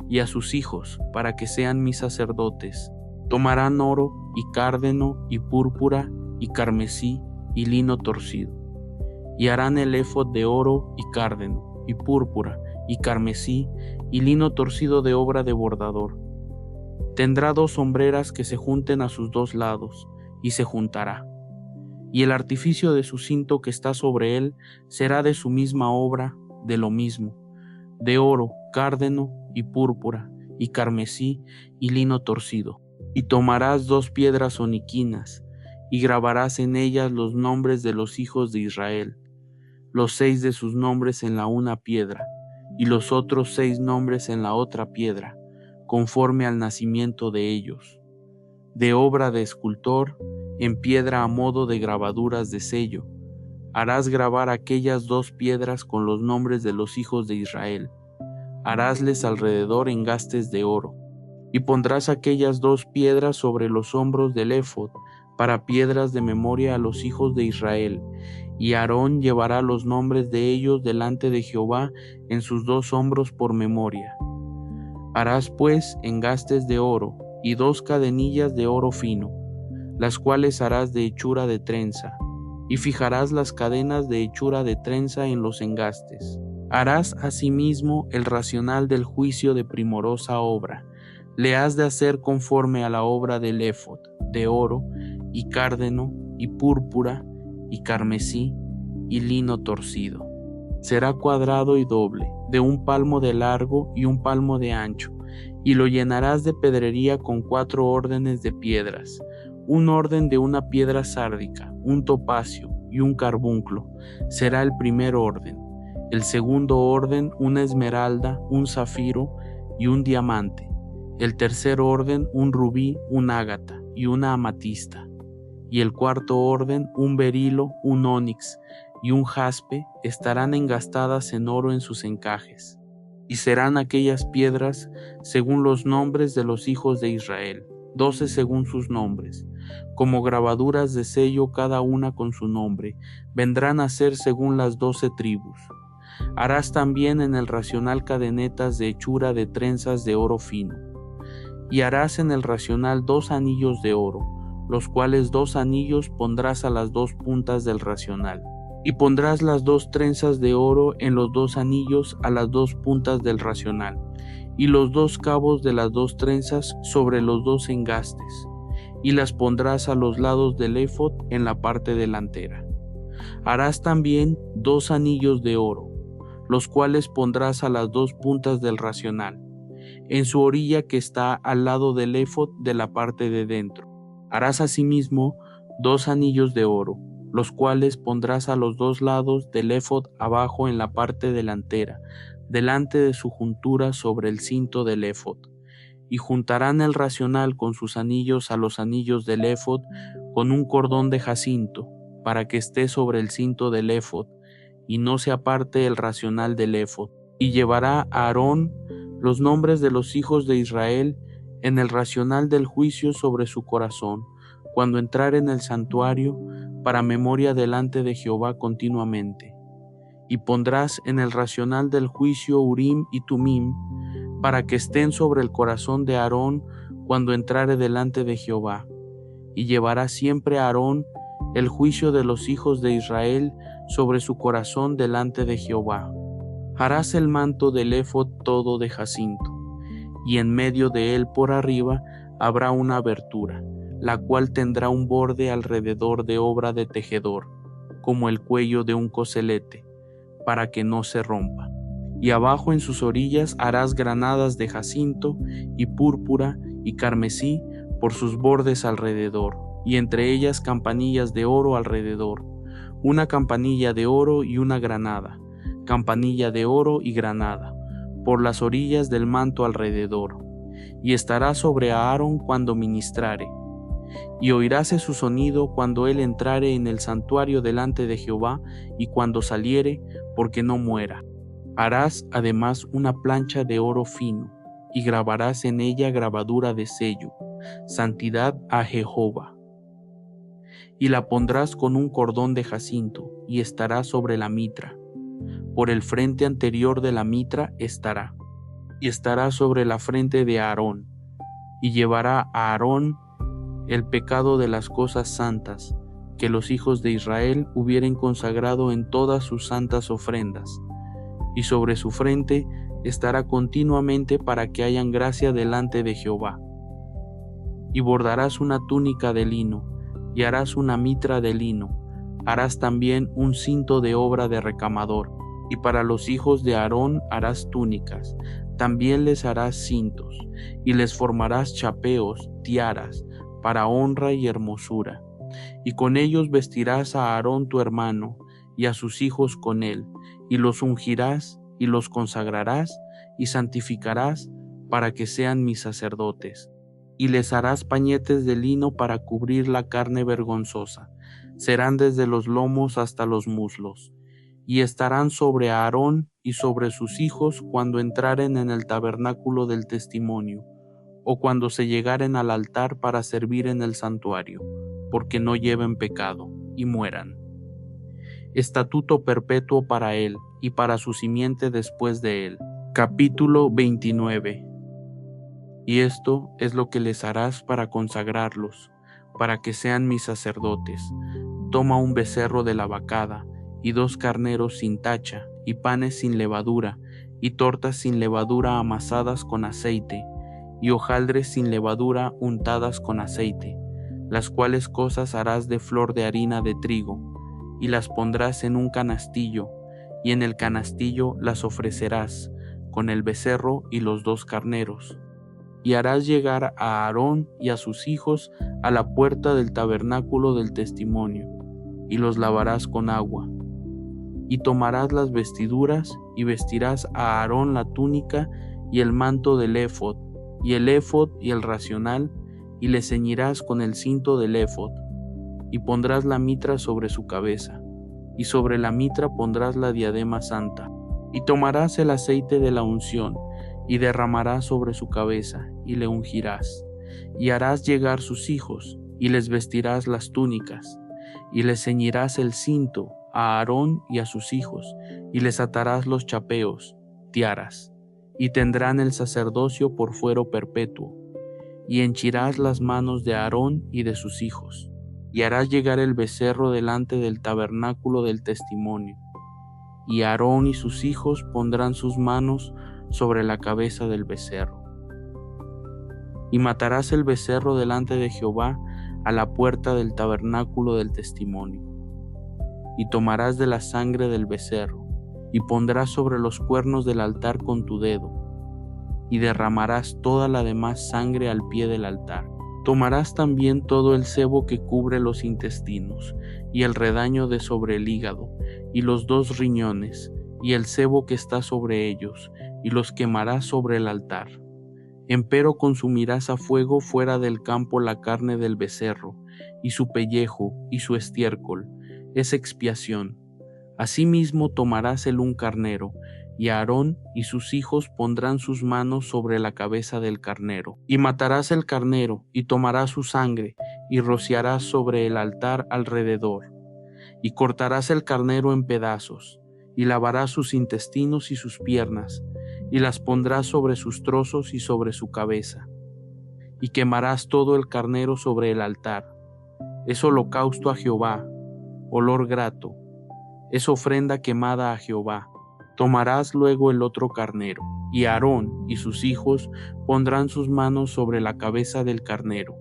y a sus hijos, para que sean mis sacerdotes. Tomarán oro, y cárdeno, y púrpura, y carmesí, y lino torcido. Y harán el éfod de oro, y cárdeno, y púrpura, y carmesí, y lino torcido de obra de bordador. Tendrá 2 sombreras que se junten a sus 2 lados, y se juntará. Y el artificio de su cinto que está sobre él será de su misma obra, de lo mismo, de oro, cárdeno, y púrpura, y carmesí, y lino torcido. Y tomarás 2 piedras oniquinas, y grabarás en ellas los nombres de los hijos de Israel, los 6 de sus nombres en la una piedra, y los otros 6 nombres en la otra piedra, conforme al nacimiento de ellos, de obra de escultor, en piedra a modo de grabaduras de sello. Harás grabar aquellas 2 piedras con los nombres de los hijos de Israel. Harásles alrededor engastes de oro, y pondrás aquellas 2 piedras sobre los hombros del éfod, para piedras de memoria a los hijos de Israel, y Aarón llevará los nombres de ellos delante de Jehová en sus 2 hombros por memoria. Harás pues engastes de oro, y 2 cadenillas de oro fino, las cuales harás de hechura de trenza, y fijarás las cadenas de hechura de trenza en los engastes. Harás asimismo el racional del juicio de primorosa obra, Le has de hacer conforme a la obra del éfod, de oro, y cárdeno, y púrpura, y carmesí, y lino torcido. Será cuadrado y doble, de 1 palmo de largo y 1 palmo de ancho, y lo llenarás de pedrería con 4 órdenes de piedras, 1 orden de una piedra sárdica, 1 topacio y 1 carbunclo, será el primer orden. El segundo orden, 1 esmeralda, 1 zafiro y 1 diamante. El tercer orden, 1 rubí, 1 ágata y 1 amatista. Y el cuarto orden, 1 berilo, 1 onix y 1 jaspe, estarán engastadas en oro en sus encajes. Y serán aquellas piedras según los nombres de los hijos de Israel, 12 según sus nombres, como grabaduras de sello cada una con su nombre, vendrán a ser según las 12 tribus. Harás también en el racional cadenetas de hechura de trenzas de oro fino. Y harás en el racional 2 anillos de oro, los cuales 2 anillos pondrás a las 2 puntas del racional. Y pondrás las 2 trenzas de oro en los 2 anillos a las 2 puntas del racional, y los 2 cabos de las 2 trenzas sobre los 2 engastes, y las pondrás a los lados del éfod en la parte delantera. Harás también 2 anillos de oro, los cuales pondrás a las 2 puntas del racional, en su orilla que está al lado del éfod de la parte de dentro. Harás asimismo 2 anillos de oro, los cuales pondrás a los 2 lados del éfod abajo en la parte delantera, delante de su juntura sobre el cinto del éfod. Y juntarán el racional con sus anillos a los anillos del éfod con un cordón de jacinto, para que esté sobre el cinto del éfod, y no se aparte el racional del éfod. Y llevará a Aarón los nombres de los hijos de Israel en el racional del juicio sobre su corazón, cuando entrare en el santuario, para memoria delante de Jehová continuamente. Y pondrás en el racional del juicio Urim y Tumim, para que estén sobre el corazón de Aarón cuando entrare delante de Jehová. Y llevará siempre a Aarón el juicio de los hijos de Israel sobre su corazón delante de Jehová. Harás el manto del éfod todo de jacinto, y en medio de él por arriba habrá una abertura, la cual tendrá un borde alrededor de obra de tejedor, como el cuello de un coselete, para que no se rompa. Y abajo en sus orillas harás granadas de jacinto y púrpura y carmesí por sus bordes alrededor, y entre ellas campanillas de oro alrededor, una campanilla de oro y una granada, campanilla de oro y granada, por las orillas del manto alrededor. Y estará sobre Aarón cuando ministrare, y oiráse su sonido cuando él entrare en el santuario delante de Jehová y cuando saliere, porque no muera. Harás además una plancha de oro fino, y grabarás en ella grabadura de sello, santidad a Jehová. Y la pondrás con un cordón de jacinto, y estará sobre la mitra. Por el frente anterior de la mitra estará, y estará sobre la frente de Aarón, y llevará a Aarón el pecado de las cosas santas, que los hijos de Israel hubieren consagrado en todas sus santas ofrendas, y sobre su frente estará continuamente para que hayan gracia delante de Jehová. Y bordarás una túnica de lino, y harás una mitra de lino, harás también un cinto de obra de recamador, y para los hijos de Aarón harás túnicas, también les harás cintos, y les formarás chapeos, tiaras, para honra y hermosura. Y con ellos vestirás a Aarón tu hermano, y a sus hijos con él, y los ungirás, y los consagrarás, y santificarás, para que sean mis sacerdotes. Y les harás pañetes de lino para cubrir la carne vergonzosa, serán desde los lomos hasta los muslos, y estarán sobre Aarón y sobre sus hijos cuando entraren en el tabernáculo del testimonio, o cuando se llegaren al altar para servir en el santuario, porque no lleven pecado, y mueran. Estatuto perpetuo para él, y para su simiente después de él. Capítulo 29. Y esto es lo que les harás para consagrarlos, para que sean mis sacerdotes. Toma un becerro de la vacada, y 2 carneros sin tacha, y panes sin levadura, y tortas sin levadura amasadas con aceite, y hojaldres sin levadura untadas con aceite, las cuales cosas harás de flor de harina de trigo, y las pondrás en un canastillo, y en el canastillo las ofrecerás, con el becerro y los 2 carneros. Y harás llegar a Aarón y a sus hijos a la puerta del tabernáculo del testimonio, y los lavarás con agua. Y tomarás las vestiduras, y vestirás a Aarón la túnica y el manto del éfod, y el éfod y el racional, y le ceñirás con el cinto del éfod, y pondrás la mitra sobre su cabeza, y sobre la mitra pondrás la diadema santa. Y tomarás el aceite de la unción, y derramarás sobre su cabeza, y le ungirás. Y harás llegar sus hijos, y les vestirás las túnicas, y les ceñirás el cinto a Aarón y a sus hijos, y les atarás los chapeos, tiaras, y tendrán el sacerdocio por fuero perpetuo. Y henchirás las manos de Aarón y de sus hijos, y harás llegar el becerro delante del tabernáculo del testimonio. Y Aarón y sus hijos pondrán sus manos sobre la cabeza del becerro. Y matarás el becerro delante de Jehová a la puerta del tabernáculo del testimonio. Y tomarás de la sangre del becerro, y pondrás sobre los cuernos del altar con tu dedo, y derramarás toda la demás sangre al pie del altar. Tomarás también todo el sebo que cubre los intestinos, y el redaño de sobre el hígado, y los 2 riñones, y el sebo que está sobre ellos, y los quemarás sobre el altar. Empero consumirás a fuego fuera del campo la carne del becerro, y su pellejo, y su estiércol, es expiación. Asimismo tomarás el un carnero, y Aarón y sus hijos pondrán sus manos sobre la cabeza del carnero. Y matarás el carnero, y tomarás su sangre, y rociarás sobre el altar alrededor. Y cortarás el carnero en pedazos, y lavarás sus intestinos y sus piernas, y las pondrás sobre sus trozos y sobre su cabeza. Y quemarás todo el carnero sobre el altar. Es holocausto a Jehová, olor grato, es ofrenda quemada a Jehová. Tomarás luego el otro carnero, y Aarón y sus hijos pondrán sus manos sobre la cabeza del carnero,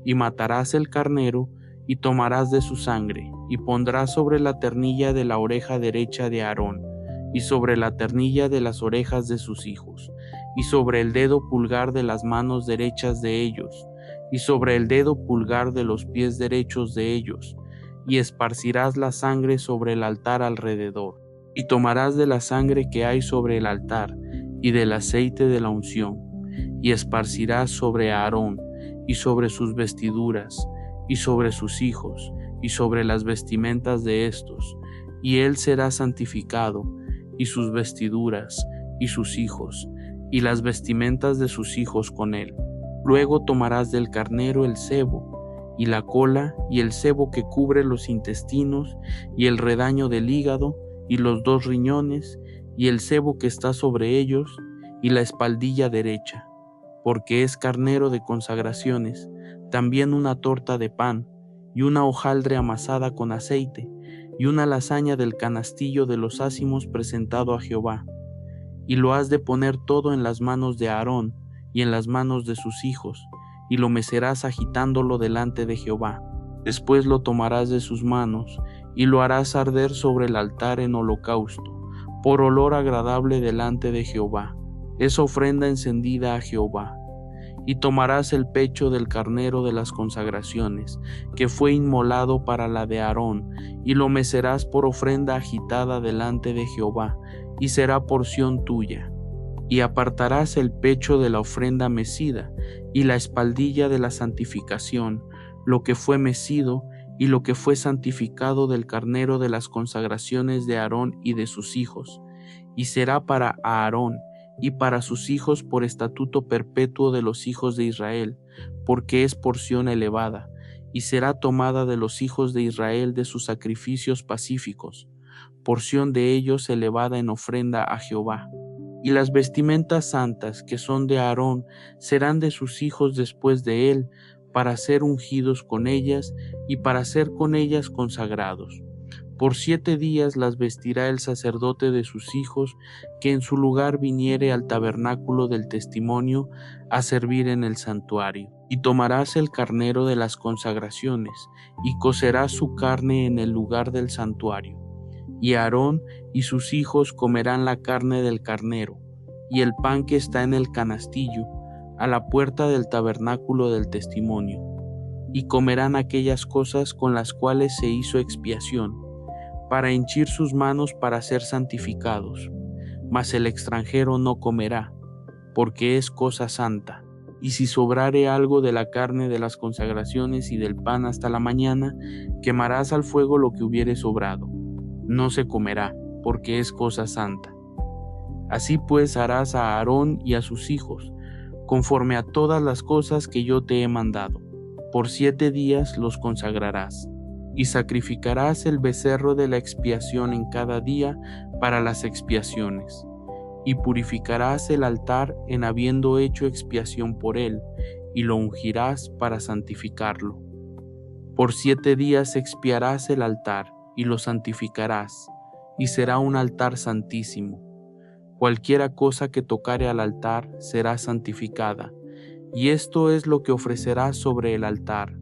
y matarás el carnero, y tomarás de su sangre, y pondrás sobre la ternilla de la oreja derecha de Aarón, y sobre la ternilla de las orejas de sus hijos, y sobre el dedo pulgar de las manos derechas de ellos, y sobre el dedo pulgar de los pies derechos de ellos, y esparcirás la sangre sobre el altar alrededor. Y tomarás de la sangre que hay sobre el altar, y del aceite de la unción, y esparcirás sobre Aarón, y sobre sus vestiduras, y sobre sus hijos, y sobre las vestimentas de éstos, y él será santificado, y sus vestiduras, y sus hijos, y las vestimentas de sus hijos con él. Luego tomarás del carnero el sebo, y la cola, y el sebo que cubre los intestinos, y el redaño del hígado, y los 2 riñones, y el sebo que está sobre ellos, y la espaldilla derecha, porque es carnero de consagraciones, también una torta de pan, y una hojaldre amasada con aceite, y una lasaña del canastillo de los ázimos presentado a Jehová. Y lo has de poner todo en las manos de Aarón, y en las manos de sus hijos, y lo mecerás agitándolo delante de Jehová. Después lo tomarás de sus manos, y lo harás arder sobre el altar en holocausto, por olor agradable delante de Jehová. Es ofrenda encendida a Jehová. Y tomarás el pecho del carnero de las consagraciones, que fue inmolado para la de Aarón, y lo mecerás por ofrenda agitada delante de Jehová, y será porción tuya. Y apartarás el pecho de la ofrenda mecida, y la espaldilla de la santificación, lo que fue mecido, y lo que fue santificado del carnero de las consagraciones de Aarón y de sus hijos, y será para Aarón y para sus hijos por estatuto perpetuo de los hijos de Israel, porque es porción elevada, y será tomada de los hijos de Israel de sus sacrificios pacíficos, porción de ellos elevada en ofrenda a Jehová. Y las vestimentas santas que son de Aarón serán de sus hijos después de él, para ser ungidos con ellas y para ser con ellas consagrados. Por 7 días las vestirá el sacerdote de sus hijos, que en su lugar viniere al tabernáculo del testimonio a servir en el santuario. Y tomarás el carnero de las consagraciones, y cocerás su carne en el lugar del santuario. Y Aarón y sus hijos comerán la carne del carnero, y el pan que está en el canastillo, a la puerta del tabernáculo del testimonio. Y comerán aquellas cosas con las cuales se hizo expiación, para henchir sus manos para ser santificados. Mas el extranjero no comerá, porque es cosa santa. Y si sobrare algo de la carne de las consagraciones y del pan hasta la mañana, quemarás al fuego lo que hubiere sobrado. No se comerá, porque es cosa santa. Así pues harás a Aarón y a sus hijos, conforme a todas las cosas que yo te he mandado. Por 7 días los consagrarás. Y sacrificarás el becerro de la expiación en cada día para las expiaciones. Y purificarás el altar en habiendo hecho expiación por él, y lo ungirás para santificarlo. Por 7 días expiarás el altar, y lo santificarás, y será un altar santísimo. Cualquiera cosa que tocare al altar será santificada, y esto es lo que ofrecerás sobre el altar: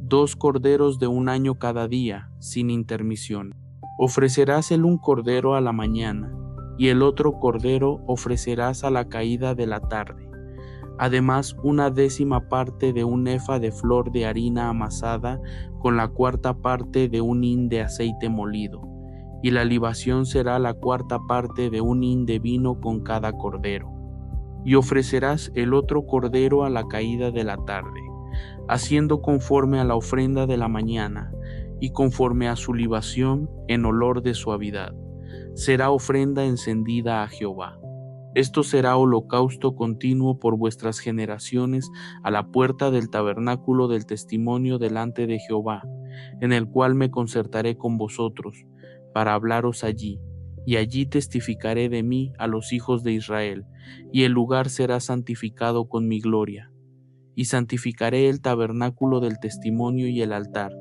2 corderos de 1 año cada día, sin intermisión. Ofrecerás el un cordero a la mañana, y el otro cordero ofrecerás a la caída de la tarde. Además, 1/10 parte de un efa de flor de harina amasada con la 1/4 parte de un hin de aceite molido, y la libación será la 1/4 parte de un hin de vino con cada cordero. Y ofrecerás el otro cordero a la caída de la tarde, haciendo conforme a la ofrenda de la mañana, y conforme a su libación en olor de suavidad. Será ofrenda encendida a Jehová. Esto será holocausto continuo por vuestras generaciones a la puerta del tabernáculo del testimonio delante de Jehová, en el cual me concertaré con vosotros, para hablaros allí, y allí testificaré de mí a los hijos de Israel, y el lugar será santificado con mi gloria. Y santificaré el tabernáculo del testimonio y el altar.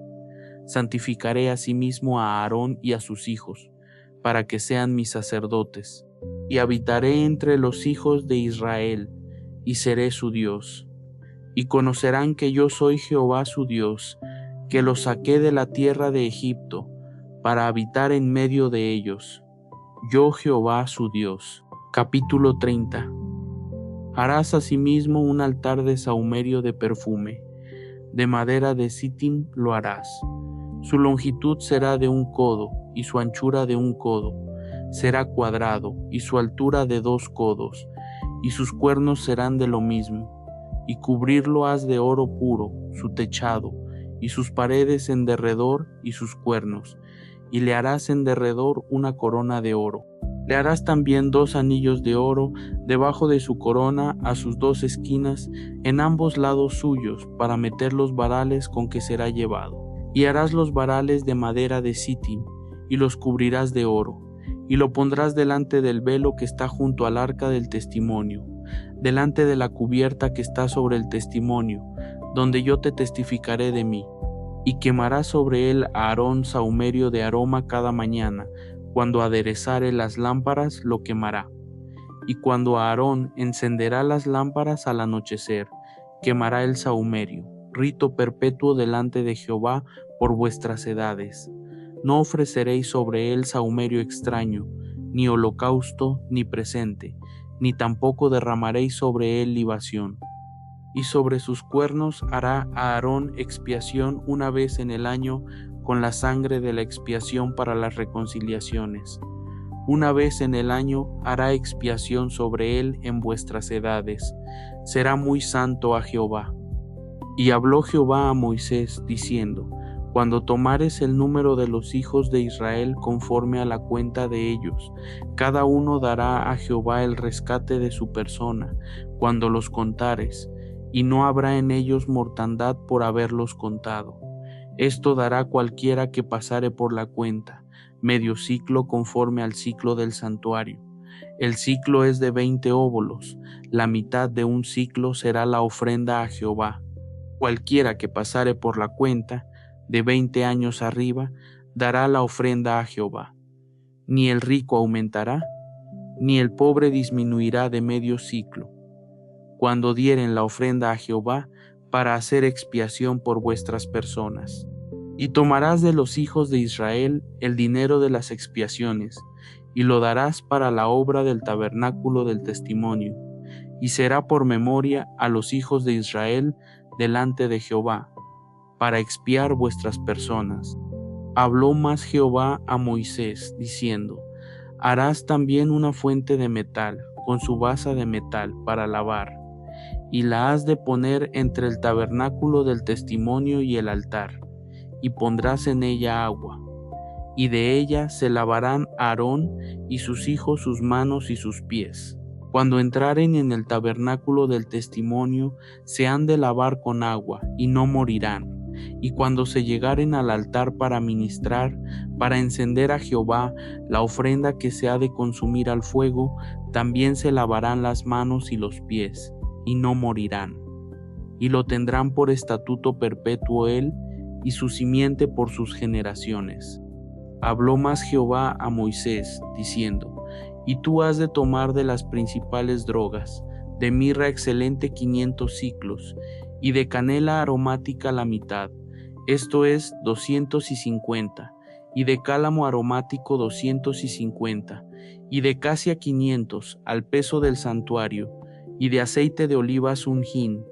Santificaré asimismo a Aarón y a sus hijos, para que sean mis sacerdotes. Y habitaré entre los hijos de Israel, y seré su Dios. Y conocerán que yo soy Jehová su Dios, que los saqué de la tierra de Egipto, para habitar en medio de ellos. Yo Jehová su Dios. Capítulo 30. Harás asimismo un altar de sahumerio de perfume. De madera de sitim lo harás. Su longitud será de 1 codo, y su anchura de 1 codo. Será cuadrado, y su altura de 2 codos, y sus cuernos serán de lo mismo. Y cubrirlo has de oro puro, su techado, y sus paredes en derredor, y sus cuernos. Y le harás en derredor una corona de oro. Le harás también 2 anillos de oro debajo de su corona a sus 2 esquinas, en ambos lados suyos, para meter los varales con que será llevado. Y harás los varales de madera de sitim, y los cubrirás de oro, y lo pondrás delante del velo que está junto al arca del testimonio, delante de la cubierta que está sobre el testimonio, donde yo te testificaré de mí. Y quemarás sobre él a Aarón sahumerio de aroma cada mañana. Cuando aderezare las lámparas, lo quemará. Y cuando Aarón encenderá las lámparas al anochecer, quemará el sahumerio, rito perpetuo delante de Jehová por vuestras edades. No ofreceréis sobre él sahumerio extraño, ni holocausto, ni presente, ni tampoco derramaréis sobre él libación. Y sobre sus cuernos hará Aarón expiación 1 vez en el año con la sangre de la expiación para las reconciliaciones. 1 vez en el año hará expiación sobre él en vuestras edades. Será muy santo a Jehová. Y habló Jehová a Moisés, diciendo: Cuando tomares el número de los hijos de Israel conforme a la cuenta de ellos, cada uno dará a Jehová el rescate de su persona, cuando los contares, y no habrá en ellos mortandad por haberlos contado. Esto dará cualquiera que pasare por la cuenta, medio siclo conforme al siclo del santuario. El siclo es de 20 óbolos, la mitad de un siclo será la ofrenda a Jehová. Cualquiera que pasare por la cuenta, de 20 años arriba, dará la ofrenda a Jehová. Ni el rico aumentará, ni el pobre disminuirá de medio siclo, cuando dieren la ofrenda a Jehová para hacer expiación por vuestras personas. Y tomarás de los hijos de Israel el dinero de las expiaciones, y lo darás para la obra del tabernáculo del testimonio, y será por memoria a los hijos de Israel delante de Jehová, para expiar vuestras personas. Habló más Jehová a Moisés, diciendo: Harás también una fuente de metal, con su basa de metal, para lavar, y la has de poner entre el tabernáculo del testimonio y el altar, y pondrás en ella agua, y de ella se lavarán Aarón y sus hijos sus manos y sus pies. Cuando entraren en el tabernáculo del testimonio, se han de lavar con agua, y no morirán. Y cuando se llegaren al altar para ministrar, para encender a Jehová la ofrenda que se ha de consumir al fuego, también se lavarán las manos y los pies, y no morirán. Y lo tendrán por estatuto perpetuo él y su simiente por sus generaciones. Habló más Jehová a Moisés, diciendo: Y tú has de tomar de las principales drogas, de mirra excelente 500 siclos, y de canela aromática la mitad, esto es 250, y de cálamo aromático 250, y de casia 500 al peso del santuario, y de aceite de olivas un hin,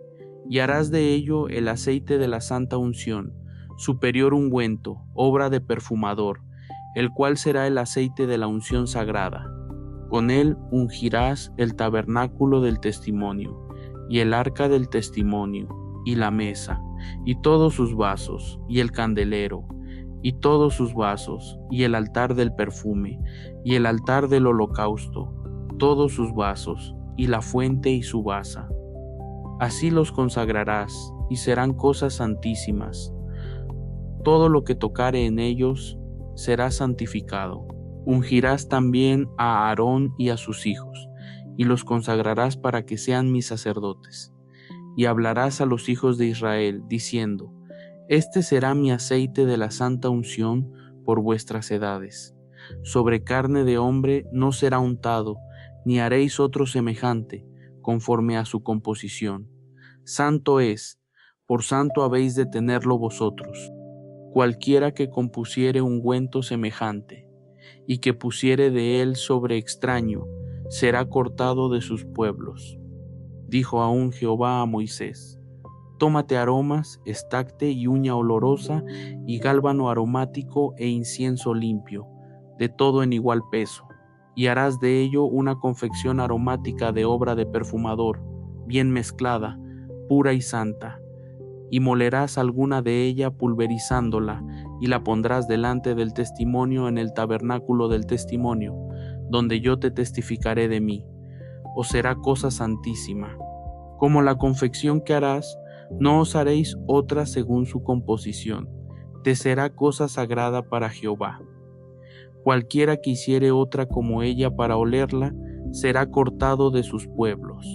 y harás de ello el aceite de la santa unción, superior ungüento, obra de perfumador, el cual será el aceite de la unción sagrada. Con él ungirás el tabernáculo del testimonio, y el arca del testimonio, y la mesa, y todos sus vasos, y el candelero, y todos sus vasos, y el altar del perfume, y el altar del holocausto, todos sus vasos, y la fuente y su basa. Así los consagrarás, y serán cosas santísimas. Todo lo que tocare en ellos será santificado. Ungirás también a Aarón y a sus hijos, y los consagrarás para que sean mis sacerdotes. Y hablarás a los hijos de Israel, diciendo: Este será mi aceite de la santa unción por vuestras edades. Sobre carne de hombre no será untado, ni haréis otro semejante, conforme a su composición. Santo es, por santo habéis de tenerlo vosotros. Cualquiera que compusiere ungüento semejante, y que pusiere de él sobre extraño, será cortado de sus pueblos. Dijo aún Jehová a Moisés: Tómate aromas, estacte y uña olorosa, y gálbano aromático e incienso limpio, de todo en igual peso, y harás de ello una confección aromática de obra de perfumador, bien mezclada, pura y santa. Y molerás alguna de ella pulverizándola, y la pondrás delante del testimonio en el tabernáculo del testimonio, donde yo te testificaré de mí. Os será cosa santísima. Como la confección que harás, no os haréis otra según su composición. Te será cosa sagrada para Jehová. Cualquiera que hiciere otra como ella para olerla, será cortado de sus pueblos.